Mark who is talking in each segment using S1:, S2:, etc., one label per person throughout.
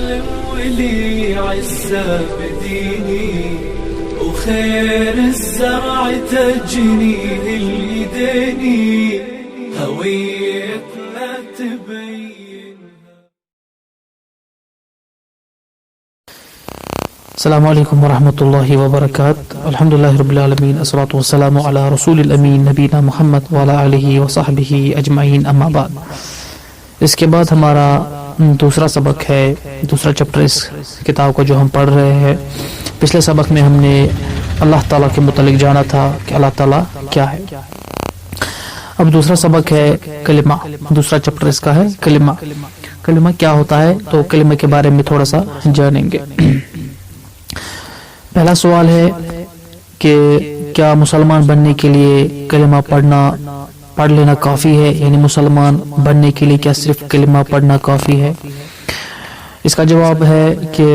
S1: مسلم ولي عزة بديني، وخير الزرع تجنيه اليديني، هويتنا تبين.
S2: السلام علیکم ورحمۃ اللہ وبرکاتہ. الحمدللہ رب العالمین، الصلاۃ والسلام علی رسول الامین نبینا محمد وعلی آلہ وصحبہ اجمعین، اما بعد. اس کے بعد ہمارا دوسرا سبق ہے، دوسرا چیپٹر اس کتاب کا جو ہم پڑھ رہے ہیں. پچھلے سبق میں ہم نے اللہ تعالیٰ کے متعلق جانا تھا کہ اللہ تعالیٰ کیا ہے. اب دوسرا سبق ہے کلمہ. دوسرا چیپٹر اس کا ہے کلمہ. کلمہ کیا ہوتا ہے، تو کلمہ کے بارے میں تھوڑا سا جانیں گے. پہلا سوال ہے کہ کیا مسلمان بننے کے لیے کلمہ پڑھ لینا کافی ہے؟ یعنی مسلمان بننے کے لیے کیا صرف کلمہ پڑھنا کافی ہے؟ اس کا جواب ہے کہ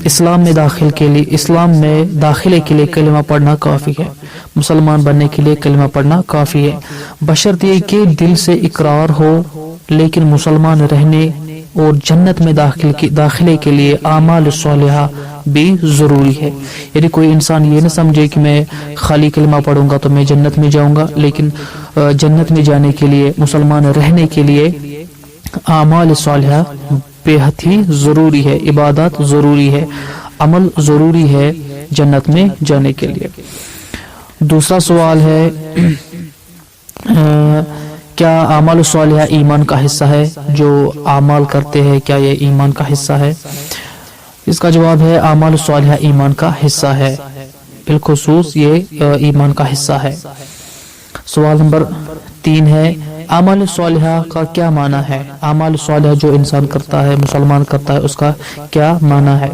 S2: اسلام میں داخلے کے لیے کلمہ پڑھنا کافی ہے. مسلمان بننے کے لیے کلمہ پڑھنا کافی ہے، بشرط یہ کہ دل سے اقرار ہو. لیکن مسلمان رہنے اور جنت میں داخلے کے لیے اعمال صالحہ بھی ضروری ہے. یعنی کوئی انسان یہ نہ سمجھے کہ میں خالی کلمہ پڑھوں گا تو میں جنت میں جاؤں گا، لیکن جنت میں جانے کے لیے، مسلمان رہنے کے لیے اعمال صالحہ بے حد ہی ضروری ہے، عبادات ضروری ہے، عمل ضروری ہے جنت میں جانے کے لیے. دوسرا سوال ہے کیا اعمال صالحہ ایمان کا حصہ ہے؟ جو اعمال کرتے ہیں کیا یہ ایمان کا حصہ ہے؟ اس کا جواب ہے اعمال صالحہ ایمان کا حصہ ہے، بالخصوص یہ ایمان کا حصہ ہے. سوال نمبر 3 ہے اعمال صالحہ کا کیا معنی ہے؟ اعمال صالحہ جو انسان کرتا ہے، مسلمان کرتا ہے، اس کا کیا معنی ہے؟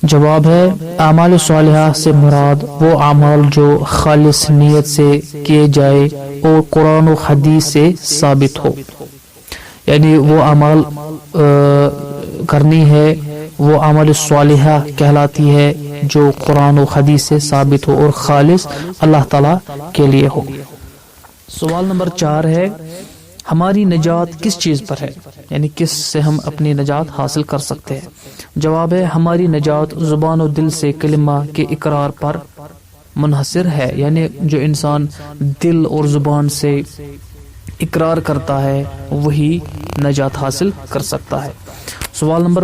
S2: جواب ہے اعمال صالحہ سے مراد وہ اعمال جو خالص نیت سے کیے جائے اور قرآن و حدیث سے ثابت ہو. یعنی وہ اعمال کرنی ہے، وہ عمل صالحہ کہلاتی ہے جو قرآن و حدیث سے ثابت ہو اور خالص اللہ تعالیٰ کے لیے ہو. سوال نمبر 4 ہے ہماری نجات کس چیز پر ہے؟ یعنی کس سے ہم اپنی نجات حاصل کر سکتے ہیں؟ جواب ہے ہماری نجات زبان و دل سے کلمہ کے اقرار پر منحصر ہے. یعنی جو انسان دل اور زبان سے اقرار کرتا ہے وہی نجات حاصل کر سکتا ہے. سوال نمبر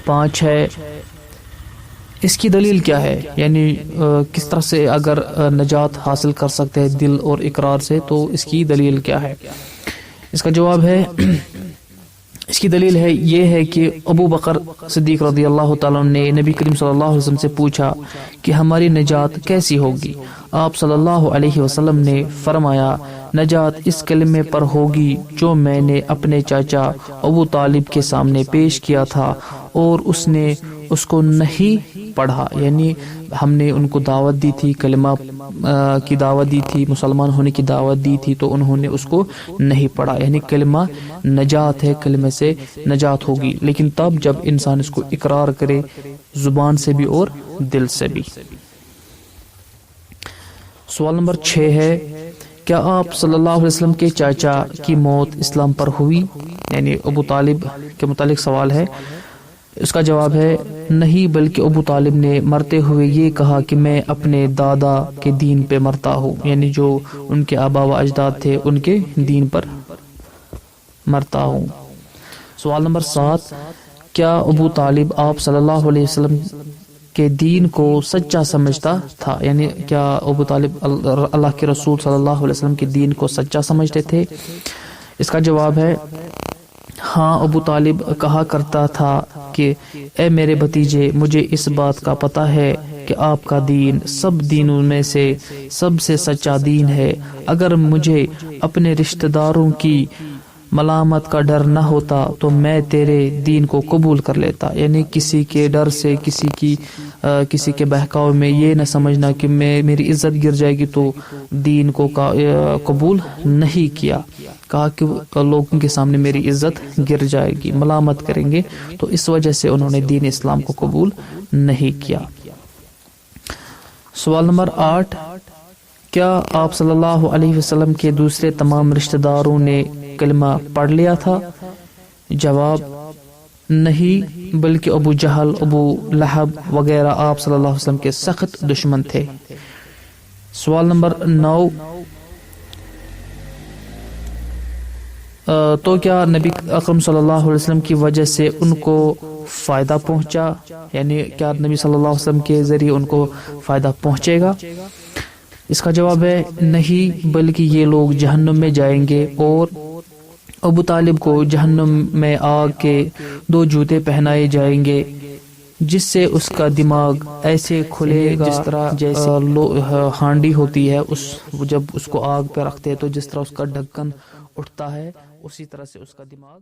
S2: 5 ہے اس کی دلیل کیا ہے؟ یعنی کس طرح سے اگر نجات حاصل کر سکتے ہیں دل اور اقرار سے، تو اس کی دلیل کیا ہے؟ اس کا جواب ہے اس کی دلیل ہے یہ ہے کہ ابو بکر صدیق رضی اللہ تعالیٰ نے نبی کریم صلی اللہ علیہ وسلم سے پوچھا کہ ہماری نجات کیسی ہوگی؟ آپ صلی اللہ علیہ وسلم نے فرمایا نجات اس کلمے پر ہوگی جو میں نے اپنے چاچا ابو طالب کے سامنے پیش کیا تھا اور اس نے اس کو نہیں پڑھا. یعنی ہم نے ان کو دعوت دی تھی، کلمہ کی دعوت دی تھی، مسلمان ہونے کی دعوت دی تھی، تو انہوں نے اس کو نہیں پڑھا. یعنی کلمہ نجات ہے، کلمے سے نجات ہوگی، لیکن تب جب انسان اس کو اقرار کرے زبان سے بھی اور دل سے بھی. سوال نمبر 6 ہے کیا آپ صلی اللہ علیہ وسلم کے چاچا کی موت اسلام پر ہوئی؟ یعنی ابو طالب کے متعلق سوال ہے. اس کا جواب ہے نہیں، بلکہ ابو طالب نے مرتے ہوئے یہ کہا کہ میں اپنے دادا کے دین پہ مرتا ہوں. یعنی جو ان کے آبا و اجداد تھے ان کے دین پر مرتا ہوں. سوال نمبر 7 کیا ابو طالب آپ صلی اللہ علیہ وسلم کے دین کو سچا سمجھتا تھا؟ یعنی کیا ابو طالب اللہ کے رسول صلی اللہ علیہ وسلم کے دین کو سچا سمجھتے تھے؟ اس کا جواب ہے ہاں، ابو طالب کہا کرتا تھا کہ اے میرے بھتیجے، مجھے اس بات کا پتہ ہے کہ آپ کا دین سب دینوں میں سے سب سے سچا دین ہے. اگر مجھے اپنے رشتہ داروں کی ملامت کا ڈر نہ ہوتا تو میں تیرے دین کو قبول کر لیتا. یعنی کسی کے ڈر سے، کسی کے بہکاؤ میں یہ نہ سمجھنا کہ میری عزت گر جائے گی تو دین کو قبول نہیں کیا. کہا کہ لوگوں کے سامنے میری عزت گر جائے گی، ملامت کریں گے، تو اس وجہ سے انہوں نے دین اسلام کو قبول نہیں کیا. سوال نمبر 8 کیا آپ صلی اللہ علیہ وسلم کے دوسرے تمام رشتہ داروں نے کلمہ پڑھ لیا تھا؟ جواب نہیں بلکہ ابو جہل، ابو لہب وغیرہ آپ صلی اللہ علیہ وسلم کے سخت دشمن تھے۔ سوال نمبر 9، تو کیا نبی اکرم صلی اللہ علیہ وسلم کی وجہ سے ان کو فائدہ پہنچا، یعنی کیا نبی صلی اللہ علیہ وسلم کے ذریعے ان کو فائدہ پہنچے گا؟ اس کا جواب ہے نہیں، بلکہ یہ لوگ جہنم میں جائیں گے اور ابو طالب کو جہنم میں آگ کے 2 جوتے پہنائے جائیں گے، جس سے اس کا دماغ ایسے کھلے گا جس طرح جیسے ہانڈی ہوتی ہے، جب اس کو آگ پہ رکھتے ہیں تو جس طرح اس کا ڈھکن اٹھتا ہے اسی طرح سے اس کا دماغ